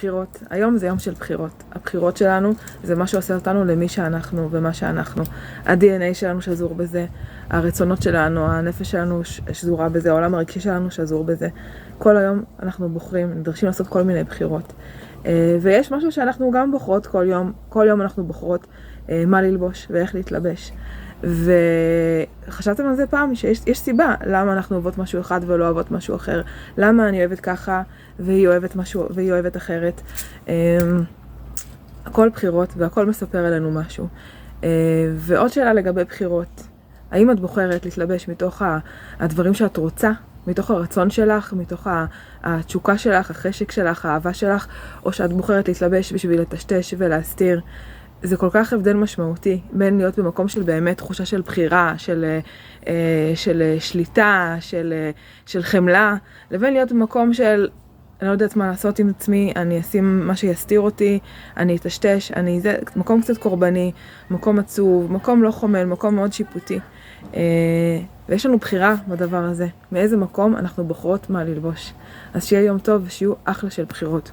בחירות. היום זה יום של בחירות. הבחירות שלנו זה מה שעושה אותנו למי שאנחנו ומה שאנחנו. ה-DNA שלנו שזור בזה, הרצונות שלנו, הנפש שלנו שזורה בזה, העולם הרגשי שלנו שזור בזה. כל היום אנחנו בוחרים, נדרשים לעשות כל מיני בחירות. ויש משהו שאנחנו גם בוחרות כל יום אנחנו בוחרות מה ללבוש ואיך להתלבש. וחשבתם על זה פעם שיש סיבה למה אנחנו אוהבות משהו אחד ולא אוהבות משהו אחר, למה אני אוהבת ככה והיא אוהבת אחרת. הכל בחירות והכל מספר עלינו משהו. ועוד שאלה לגבי בחירות, האם את בוחרת להתלבש מתוך הדברים שאת רוצה, מתוך הרצון שלך, מתוך התשוקה שלך, החשק שלך, האהבה שלך, או שאת בוחרת להתלבש בשביל לטשטש ולהסתיר? זה כל כך הבדל משמעותי בין להיות במקום של באמת תחושה של בחירה, של שליטה, של חמלה, לבין להיות במקום של אני לא יודעת מה לעשות עם עצמי, אני אשים מה שיסתיר אותי, אני אטשטש, זה מקום קצת קורבני, מקום עצוב, מקום לא חומל, מקום מאוד שיפוטי. ויש לנו בחירה בדבר הזה, מאיזה מקום אנחנו בוחרות מה ללבוש. אז שיהיה יום טוב ושיהיו אחלה של בחירות.